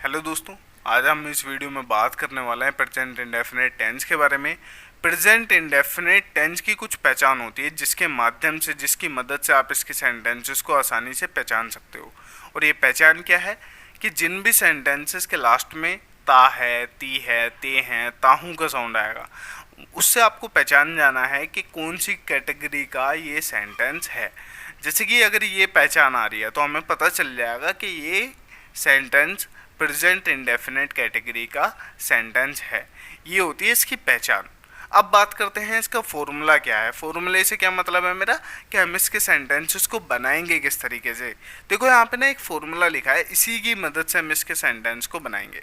Hello दोस्तों, आज हम इस वीडियो में बात करने वाले हैं प्रेजेंट इंडेफिनिट टेंस के बारे में। प्रेजेंट इंडेफिनिट टेंस की कुछ पहचान होती है जिसके माध्यम से, जिसकी मदद से आप इसके सेंटेंसेस को आसानी से पहचान सकते हो। और ये पहचान क्या है कि जिन भी सेंटेंसेस के लास्ट में ता है, ती है, ते हैं, ताहू का साउंड आएगा, उससे आपको पहचान जाना है कि कौन सी कैटेगरी का ये सेंटेंस है। जैसे कि अगर ये पहचान आ रही है तो हमें पता चल जाएगा कि ये सेंटेंस प्रेजेंट इंडेफिनिट कैटेगरी का सेंटेंस है। ये होती है इसकी पहचान। अब बात करते हैं इसका फॉर्मूला क्या है। फॉर्मूले से क्या मतलब है मेरा, कि हम इसके सेंटेंसेस को बनाएंगे किस तरीके से। देखो यहाँ पे ना एक फॉर्मूला लिखा है, इसी की मदद से हम इसके सेंटेंस को बनाएंगे।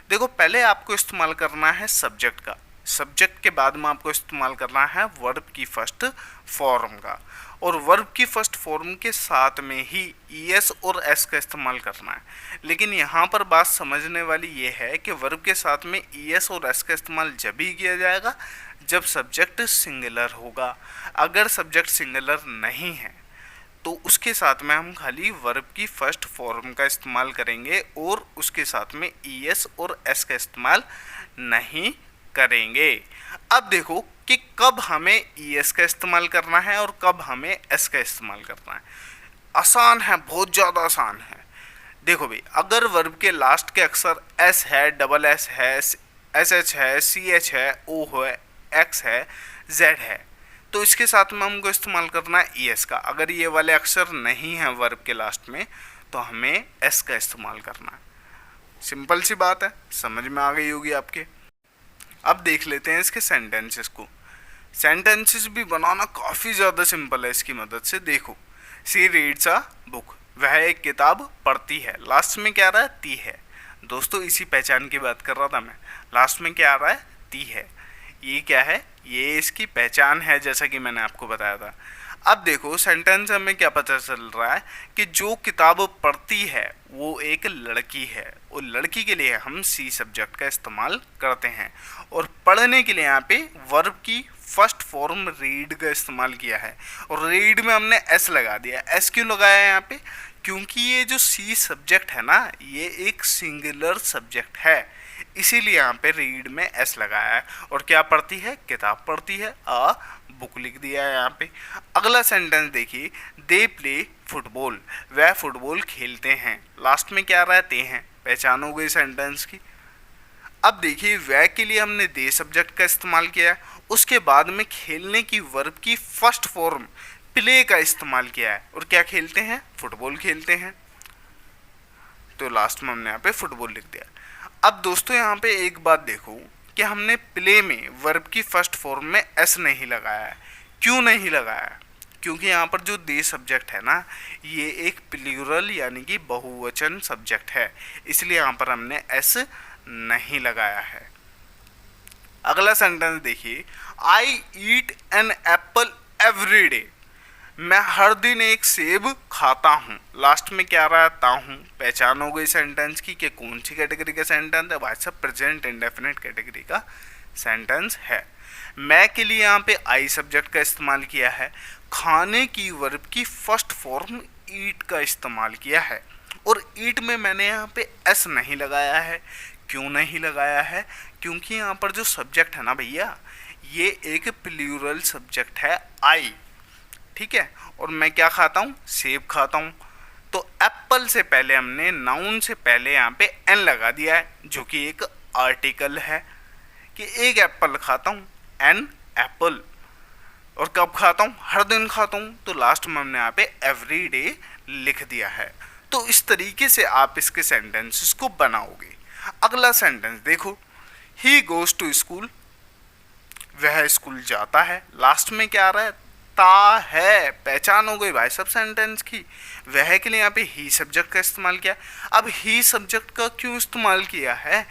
देखो पहले आपको इस्तेमाल करना है सब्जेक्ट का, सब्जेक्ट के बाद में आपको इस्तेमाल करना है वर्ब की फर्स्ट फॉर्म का, और वर्ब की फर्स्ट फॉर्म के साथ में ही ईएस और एस का इस्तेमाल करना है। लेकिन यहाँ पर बात समझने वाली ये है कि वर्ब के साथ में ईएस और एस का इस्तेमाल जब ही किया जाएगा जब सब्जेक्ट सिंगुलर होगा। अगर सब्जेक्ट सिंगुलर नहीं है तो उसके साथ में हम खाली वर्ब की फर्स्ट फॉर्म का इस्तेमाल करेंगे और उसके साथ में ईएस और एस का इस्तेमाल नहीं करेंगे। अब देखो कि कब हमें ईएस का इस्तेमाल करना है और कब हमें एस का इस्तेमाल करना है। आसान है, बहुत ज़्यादा आसान है। देखो भाई, अगर वर्ब के लास्ट के अक्षर एस है, डबल एस है, एस एच है, सी एच है, ओ है, एक्स है, जेड है, तो इसके साथ में हमको इस्तेमाल करना है ईएस का। अगर ये वाले अक्षर नहीं हैं वर्ब के लास्ट में तो हमें एस का इस्तेमाल करना है। सिंपल सी बात है, समझ में आ गई होगी आपके। अब देख लेते हैं इसके सेंटेंसेस को। सेंटेंसेस भी बनाना काफ़ी ज़्यादा सिंपल है इसकी मदद से। देखो, सी रीड्स अ बुक, वह एक किताब पढ़ती है। लास्ट में क्या आ रहा है, ती है। दोस्तों इसी पहचान की बात कर रहा था मैं। लास्ट में क्या आ रहा है, ती है। ये क्या है, ये इसकी पहचान है, जैसा कि मैंने आपको बताया था। अब देखो सेंटेंस हमें क्या पता चल रहा है कि जो किताब पढ़ती है वो एक लड़की है, और लड़की के लिए हम सी सब्जेक्ट का इस्तेमाल करते हैं। और पढ़ने के लिए यहाँ पे वर्ब की फर्स्ट फॉर्म रीड का इस्तेमाल किया है, और रीड में हमने एस लगा दिया। एस क्यों लगाया है यहाँ पे, क्योंकि ये जो सी सब्जेक्ट है ना, ये एक सिंगुलर सब्जेक्ट है, इसीलिए यहाँ पे रीड में एस लगाया है। और क्या पढ़ती है, किताब पढ़ती है, अ बुक लिख दिया है यहाँ पे। अगला सेंटेंस देखिए, दे प्ले फुटबॉल, वह फुटबॉल खेलते हैं। लास्ट में क्या रहते हैं, पहचान हो गई सेंटेंस की। अब देखिए, वह के लिए हमने दे सब्जेक्ट का इस्तेमाल किया है, उसके बाद में खेलने की वर्ब की फर्स्ट फॉर्म प्ले का इस्तेमाल किया है। और क्या खेलते हैं, फुटबॉल खेलते हैं, तो लास्ट में हमने यहाँ पे फुटबॉल लिख दिया। अब दोस्तों यहाँ पे एक बात देखो कि हमने प्ले में वर्ब की फर्स्ट फॉर्म में एस नहीं लगाया है। क्यों नहीं लगाया, क्योंकि यहाँ पर जो दे सब्जेक्ट है ना, ये एक प्लूरल यानी कि बहुवचन सब्जेक्ट है, इसलिए यहाँ पर हमने एस नहीं लगाया है। अगला सेंटेंस देखिए, I eat an apple every day, मैं हर दिन एक सेब खाता हूँ। लास्ट में क्या रहता हूँ, पहचान हो गई सेंटेंस की कि कौन सी कैटेगरी का सेंटेंस है। भाई साहब प्रेजेंट इंडेफिनिट कैटेगरी का सेंटेंस है। मैं के लिए यहाँ पे आई सब्जेक्ट का इस्तेमाल किया है, खाने की वर्ब की फर्स्ट फॉर्म ईट का इस्तेमाल किया है, और ईट में मैंने यहाँ पे एस नहीं लगाया है। क्यों नहीं लगाया है, क्योंकि यहाँ पर जो सब्जेक्ट है ना भैया, ये एक प्लूरल सब्जेक्ट है आई, ठीक है। और मैं क्या खाता हूँ, सेब खाता हूँ, तो एप्पल से पहले हमने नाउन से पहले यहाँ पे एन लगा दिया है, जो कि एक आर्टिकल है कि एक एप्पल खाता हूँ, एन एप्पल। और कब खाता हूँ, हर दिन खाता हूँ, तो लास्ट में हमने यहाँ पे एवरी डे लिख दिया है। तो इस तरीके से आप इसके सेंटेंसेस को बनाओगे। अगला सेंटेंस देखो, ही गोज टू स्कूल, वह स्कूल जाता है। लास्ट में क्या आ रहा है, ता है, पहचान हो गई भाई सब सेंटेंस की। वह के लिए यहाँ पे ही सब्जेक्ट का इस्तेमाल किया। अब ही सब्जेक्ट का क्यों इस्तेमाल किया है,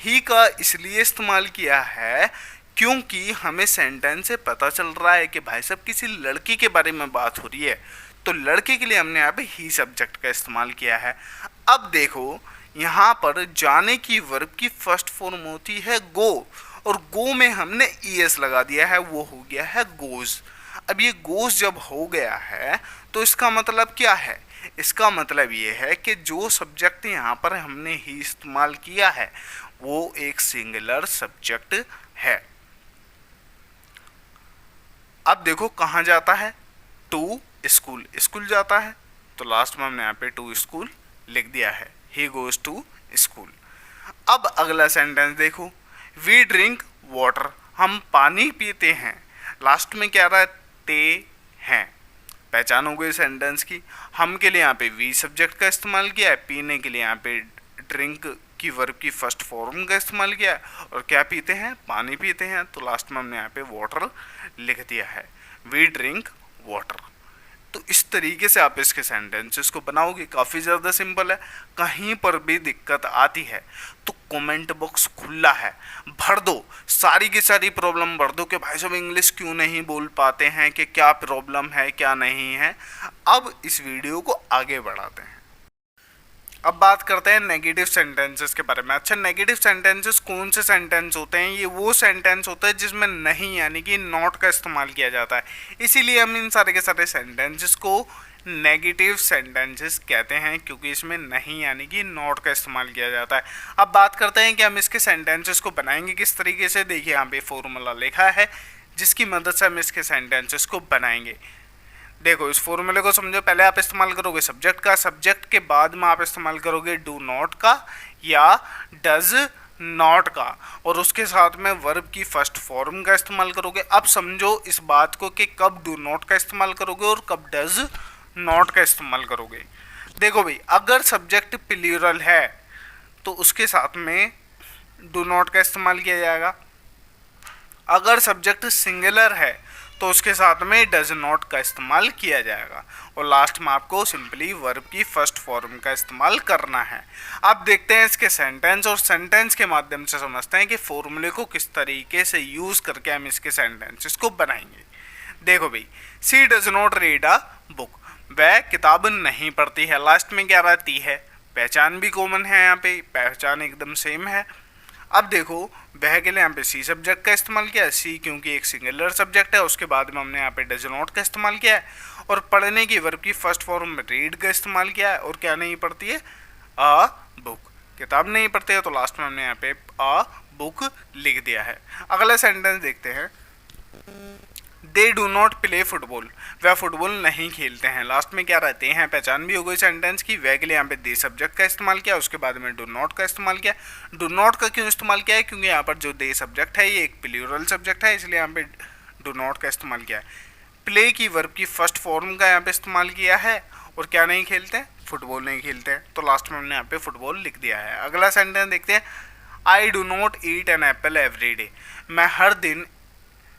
ही का इसलिए इस्तेमाल किया है क्योंकि हमें सेंटेंस से पता चल रहा है कि भाई साहब किसी लड़की के बारे में बात हो रही है, तो लड़के के लिए हमने यहाँ पे ही सब्जेक्ट का इस्तेमाल किया है। अब देखो यहाँ पर जाने की वर्ब की फर्स्ट फॉर्म होती है गो, और गो में हमने ईएस लगा दिया है, वो हो गया है गोज। अब ये गोज जब हो गया है तो इसका मतलब क्या है, इसका मतलब ये है कि जो सब्जेक्ट यहाँ पर हमने ही इस्तेमाल किया है वो एक सिंगुलर सब्जेक्ट है। अब देखो कहाँ जाता है, टू स्कूल, स्कूल जाता है, तो लास्ट में हमने यहाँ पे टू स्कूल लिख दिया है, ही गोज टू स्कूल। अब अगला सेंटेंस देखो, वी ड्रिंक वाटर, हम पानी पीते हैं, लास्ट में क्या रहा है, ते हैं। पहचान हो गई सेंटेंस की। हम के लिए यहाँ पे वी सब्जेक्ट का इस्तेमाल किया है, पीने के लिए यहाँ पे ड्रिंक की वर्ब की फर्स्ट फॉर्म का इस्तेमाल किया है, और क्या पीते हैं, पानी पीते हैं, तो लास्ट में हमने यहाँ पे वाटर लिख दिया है, वी ड्रिंक वाटर। तो इस तरीके से आप इसके सेंटेंसेस को बनाओगे, काफ़ी ज़्यादा सिंपल है। कहीं पर भी दिक्कत आती है तो कमेंट बॉक्स खुला है, भर दो, सारी की सारी प्रॉब्लम भर दो कि भाई साहब इंग्लिश क्यों नहीं बोल पाते हैं, कि क्या प्रॉब्लम है क्या नहीं है। अब इस वीडियो को आगे बढ़ाते हैं। अब बात करते हैं नेगेटिव सेंटेंसेस के बारे में। अच्छा, नेगेटिव सेंटेंसेस कौन से सेंटेंस होते हैं? ये वो सेंटेंस होता है जिसमें नहीं यानी कि नॉट का इस्तेमाल किया जाता है, इसीलिए हम इन सारे के सारे सेंटेंसेस को नेगेटिव सेंटेंसेस कहते हैं, क्योंकि इसमें नहीं यानी कि नॉट का इस्तेमाल किया जाता है। अब बात करते हैं कि हम इसके सेंटेंसेस को बनाएंगे किस तरीके से। देखिए यहाँ पे फॉर्मूला लिखा है जिसकी मदद से हम इसके सेंटेंसेस को बनाएंगे। देखो इस फॉर्मूले को समझो, पहले आप इस्तेमाल करोगे सब्जेक्ट का, सब्जेक्ट के बाद में आप इस्तेमाल करोगे डू नॉट का या डज नॉट का, और उसके साथ में वर्ब की फर्स्ट फॉर्म का इस्तेमाल करोगे। अब समझो इस बात को कि कब डू नॉट का इस्तेमाल करोगे और कब डज नॉट का इस्तेमाल करोगे। देखो भाई, अगर सब्जेक्ट प्लूरल है तो उसके साथ में डू नॉट का इस्तेमाल किया जाएगा, अगर सब्जेक्ट सिंगुलर है तो उसके साथ में डज नॉट का इस्तेमाल किया जाएगा, और लास्ट में आपको सिंपली वर्ब की फर्स्ट फॉर्म का इस्तेमाल करना है। अब देखते हैं इसके सेंटेंस, और सेंटेंस के माध्यम से समझते हैं कि फॉर्मूले को किस तरीके से यूज़ करके हम इसके सेंटेंसेस को बनाएंगे। देखो भाई, she does not read a book, वह किताब नहीं पढ़ती है, लास्ट में क्या रहती है, पहचान भी कॉमन है, यहाँ पे पहचान एकदम सेम है। अब देखो वह के लिए यहाँ पे सी सब्जेक्ट का इस्तेमाल किया है, सी क्योंकि एक सिंगुलर सब्जेक्ट है, उसके बाद में हमने यहाँ पे डज नॉट का इस्तेमाल किया है, और पढ़ने की वर्ब की फर्स्ट फॉर्म में रीड का इस्तेमाल किया है, और क्या नहीं पढ़ती है, अ बुक, किताब नहीं पढ़ते है, तो लास्ट में हमने यहाँ पे अ बुक लिख दिया है। अगला सेंटेंस देखते हैं, they do not play football, वह फुटबॉल नहीं खेलते हैं, लास्ट में क्या रहते हैं, पहचान भी हो गई सेंटेंस की। वह के लिए यहाँ पे दे सब्जेक्ट का इस्तेमाल किया, उसके बाद में डू नॉट का इस्तेमाल किया। डू नॉट का क्यों इस्तेमाल किया है, क्योंकि यहाँ पर जो दे सब्जेक्ट है ये एक प्लूरल सब्जेक्ट है, इसलिए यहाँ पे डू नॉट का इस्तेमाल किया है। प्ले की वर्ब की फर्स्ट फॉर्म का यहाँ पे इस्तेमाल किया है, और क्या नहीं खेलते, फुटबॉल नहीं खेलते हैं, तो लास्ट में हमने यहाँ पे फुटबॉल लिख दिया है। अगला सेंटेंस देखते हैं, I do not eat an apple every day, मैं हर दिन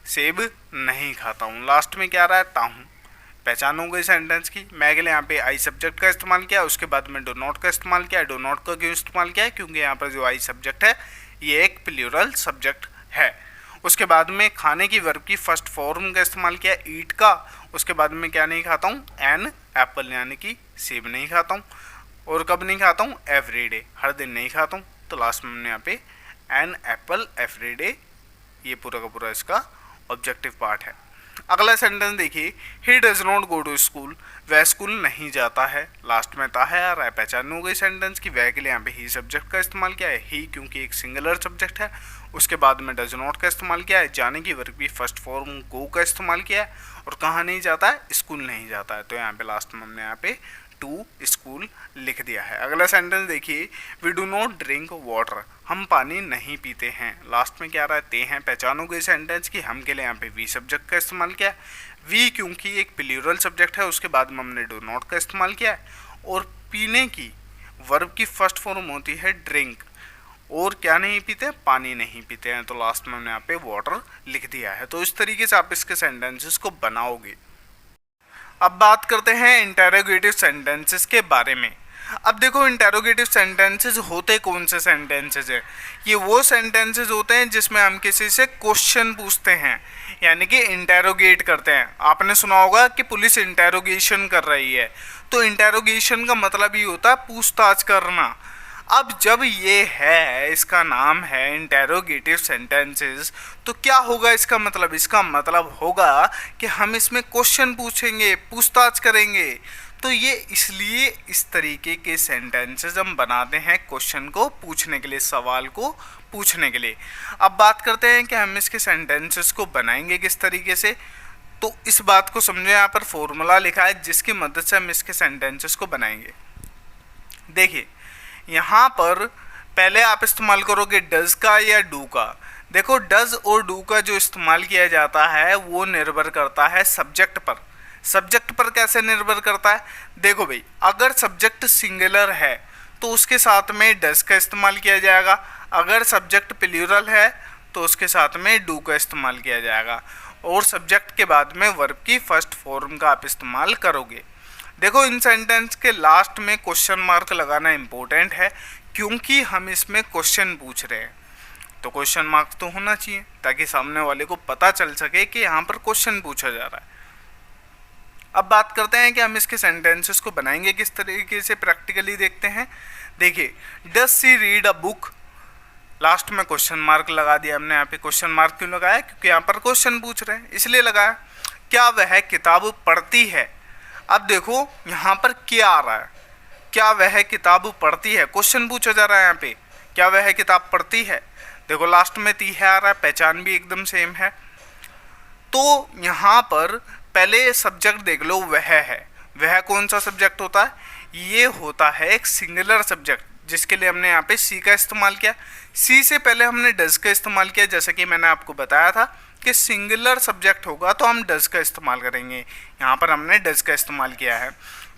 सेब नहीं खाता हूँ, लास्ट में क्या रहता हूँ, पहचान हो गई सेंटेंस की। मैं के लिए यहाँ पे आई सब्जेक्ट का इस्तेमाल किया, उसके बाद में डो नॉट का इस्तेमाल किया। डो नॉट का क्यों इस्तेमाल किया है, क्योंकि यहाँ पर जो आई सब्जेक्ट है ये एक प्लूरल सब्जेक्ट है। उसके बाद में खाने की वर्ब की फर्स्ट फॉर्म का इस्तेमाल किया, ईट का, उसके बाद में क्या नहीं खाता हूँ, एन एप्पल यानी कि सेब नहीं खाता हूँ, और कब नहीं खाता हूँ, एवरी डे, हर दिन नहीं खाता हूँ, तो लास्ट में हमने यहाँ पे एन एप्पल एवरी डे, ये पूरा का पूरा इसका ऑब्जेक्टिव पार्ट है। अगला सेंटेंस देखिए, he does not go to school, वह स्कूल नहीं जाता है, लास्ट में ता है आ रहा है, पहचान हो गई सेंटेंस की। वह के लिए यहाँ पे ही सब्जेक्ट का इस्तेमाल किया है, ही क्योंकि एक सिंगुलर सब्जेक्ट है, उसके बाद में डज नॉट का इस्तेमाल किया है, जाने की वर्ब की फर्स्ट फॉर्म गो का इस्तेमाल किया है, और कहाँ नहीं जाता है, स्कूल नहीं जाता है, तो यहाँ पे लास्ट में हमने यहाँ पे टू स्कूल लिख दिया है। अगला सेंटेंस देखिए, we do not drink water, हम पानी नहीं पीते हैं, लास्ट में क्या रहते हैं, पहचान हो गई सेंटेंस की। हम के लिए यहाँ पे वी सब्जेक्ट का इस्तेमाल किया है, वी क्योंकि एक प्लूरल सब्जेक्ट है, उसके बाद में हमने डू नॉट का इस्तेमाल किया है, और पीने की वर्ब की फर्स्ट फॉर्म होती है ड्रिंक, और क्या नहीं पीते, पानी नहीं पीते हैं, तो लास्ट में हमने यहाँ पे वाटर लिख दिया है। तो इस तरीके से आप इसके सेंटेंसेस को बनाओगे। अब बात करते हैं इंटेरोगेटिव सेंटेंसेस के बारे में। अब देखो इंटेरोगेटिव सेंटेंसेस होते कौन से सेंटेंसेस हैं, ये वो सेंटेंसेस होते हैं जिसमें हम किसी से क्वेश्चन पूछते हैं, यानी कि इंटेरोगेट करते हैं। आपने सुना होगा कि पुलिस इंटेरोगेशन कर रही है, तो इंटेरोगेशन का मतलब ही होता है पूछताछ करना। अब जब ये है, इसका नाम है इंटेरोगेटिव सेंटेंसेस, तो क्या होगा इसका मतलब, इसका मतलब होगा कि हम इसमें क्वेश्चन पूछेंगे, पूछताछ करेंगे। तो ये इसलिए इस तरीके के सेंटेंसेस हम बनाते हैं क्वेश्चन को पूछने के लिए, सवाल को पूछने के लिए। अब बात करते हैं कि हम इसके सेंटेंसेस को बनाएंगे किस तरीके से। तो इस बात को समझो, यहाँ पर फॉर्मूला लिखा है जिसकी मदद से हम इसके सेंटेंसेस को बनाएंगे। देखिए यहाँ पर पहले आप इस्तेमाल करोगे डज का या डू का। देखो डज और डू का जो इस्तेमाल किया जाता है वो निर्भर करता है सब्जेक्ट पर। सब्जेक्ट पर कैसे निर्भर करता है? देखो भाई, अगर सब्जेक्ट सिंगुलर है तो उसके साथ में डज का इस्तेमाल किया जाएगा, अगर सब्जेक्ट प्लूरल है तो उसके साथ में डू का इस्तेमाल किया जाएगा, और सब्जेक्ट के बाद में वर्ब की फर्स्ट फॉर्म का आप इस्तेमाल करोगे। देखो इन सेंटेंस के लास्ट में क्वेश्चन मार्क लगाना इम्पोर्टेंट है, क्योंकि हम इसमें क्वेश्चन पूछ रहे हैं, तो क्वेश्चन मार्क तो होना चाहिए ताकि सामने वाले को पता चल सके कि यहाँ पर क्वेश्चन पूछा जा रहा है। अब बात करते हैं कि हम इसके सेंटेंसेस को बनाएंगे किस तरीके से, प्रैक्टिकली देखते हैं। देखिए does she read a book, last में क्वेश्चन मार्क लगा दिया हमने। यहाँ पे क्वेश्चन मार्क क्यों लगाया? क्योंकि यहाँ पर क्वेश्चन पूछ रहे हैं इसलिए लगाया। क्या वह किताब पढ़ती है? अब देखो यहाँ पर क्या आ रहा है, क्या वह किताब पढ़ती है, क्वेश्चन पूछा जा रहा है यहाँ पे, क्या वह किताब पढ़ती है। देखो लास्ट में ती है आ रहा है, पहचान भी एकदम सेम है। तो यहाँ पर पहले सब्जेक्ट देख लो, वह है। वह कौन सा सब्जेक्ट होता है? ये होता है एक सिंगुलर सब्जेक्ट, जिसके लिए हमने यहाँ पे सी का इस्तेमाल किया। सी से पहले हमने डज का इस्तेमाल किया, जैसा कि मैंने आपको बताया था कि सिंगुलर सब्जेक्ट होगा तो हम डज का इस्तेमाल करेंगे। यहाँ पर हमने डज का इस्तेमाल किया है।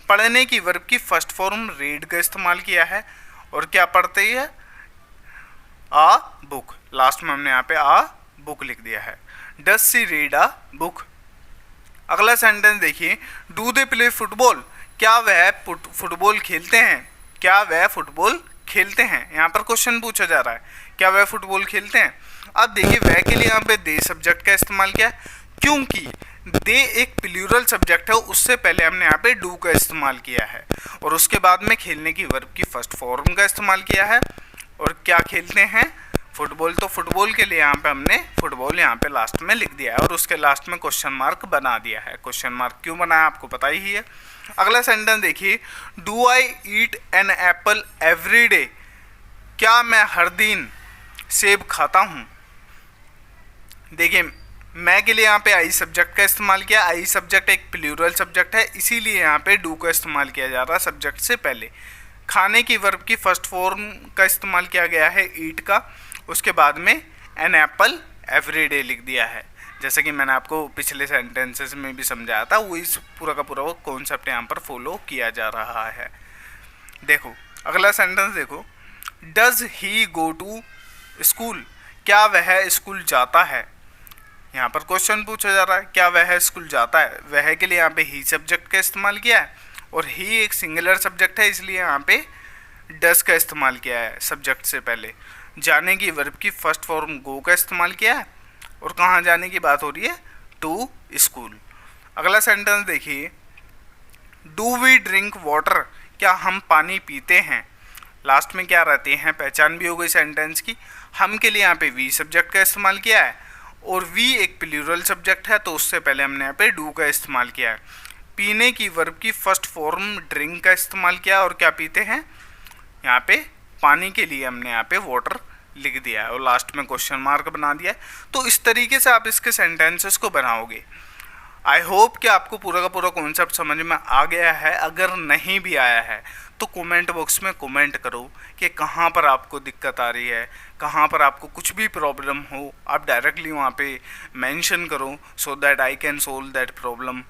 पढ़ने की वर्ब की फर्स्ट फॉर्म रीड का इस्तेमाल किया है, और क्या पढ़ते ही है? आ बुक। लास्ट में हमने यहाँ पे आ बुक लिख दिया है। Does she read a book. अगला सेंटेंस देखिए, डू दे प्ले फुटबॉल, क्या वह फुटबॉल खेलते हैं? क्या वह फुटबॉल खेलते हैं? यहाँ पर क्वेश्चन पूछा जा रहा है, क्या वह फुटबॉल खेलते हैं। अब देखिए वह के लिए यहाँ पे दे सब्जेक्ट का इस्तेमाल किया, क्योंकि दे एक प्लूरल सब्जेक्ट है, उससे पहले हमने यहाँ पे डू का इस्तेमाल किया है, और उसके बाद में खेलने की वर्ब की फर्स्ट फॉर्म का इस्तेमाल किया है। और क्या खेलते हैं? फुटबॉल। तो फुटबॉल के लिए यहाँ पे हमने फुटबॉल यहाँ पे लास्ट में लिख दिया है, और उसके लास्ट में क्वेश्चन मार्क बना दिया है। क्वेश्चन मार्क क्यों बनाया आपको पता ही है। अगला सेंटेंस देखिए, do I eat an apple every day, क्या मैं हर दिन सेब खाता हूँ। देखिए मैं के लिए यहाँ पे आई सब्जेक्ट का इस्तेमाल किया। आई सब्जेक्ट एक प्लूरल सब्जेक्ट है, इसीलिए यहाँ पे डू का इस्तेमाल किया जा रहा है सब्जेक्ट से पहले। खाने की वर्ब की फर्स्ट फॉर्म का इस्तेमाल किया गया है ईट का, उसके बाद में एन एप्पल एवरी डे लिख दिया है। जैसे कि मैंने आपको पिछले सेंटेंसेस में भी समझाया था, वो इस पूरा का पूरा वो कॉन्सेप्ट यहाँ पर फॉलो किया जा रहा है। देखो अगला सेंटेंस देखो, does he go to school, क्या वह स्कूल जाता है। यहाँ पर क्वेश्चन पूछा जा रहा है, क्या वह स्कूल जाता है। वह के लिए यहाँ पे ही सब्जेक्ट का इस्तेमाल किया है, और ही एक सिंगुलर सब्जेक्ट है, इसलिए यहाँ पे डज का इस्तेमाल किया है सब्जेक्ट से पहले। जाने की वर्ब की फर्स्ट फॉर्म गो का इस्तेमाल किया है, और कहाँ जाने की बात हो रही है? To school. अगला सेंटेंस देखिए, डू वी ड्रिंक वाटर, क्या हम पानी पीते हैं। लास्ट में क्या रहती हैं? पहचान भी हो गई सेंटेंस की। हम के लिए यहाँ पे वी सब्जेक्ट का इस्तेमाल किया है, और वी एक प्लूरल सब्जेक्ट है, तो उससे पहले हमने यहाँ पे डू का इस्तेमाल किया है। पीने की वर्ब की फर्स्ट फॉर्म ड्रिंक का इस्तेमाल किया, और क्या पीते हैं? यहाँ पे पानी के लिए हमने यहाँ पे वाटर लिख दिया है, और लास्ट में क्वेश्चन मार्क बना दिया है। तो इस तरीके से आप इसके सेंटेंसेस को बनाओगे। आई होप कि आपको पूरा का पूरा कॉन्सेप्ट समझ में आ गया है। अगर नहीं भी आया है तो कमेंट बॉक्स में कमेंट करो कि कहाँ पर आपको दिक्कत आ रही है, कहाँ पर आपको कुछ भी प्रॉब्लम हो, आप डायरेक्टली वहाँ पे मेंशन करो, so that I can solve that problem.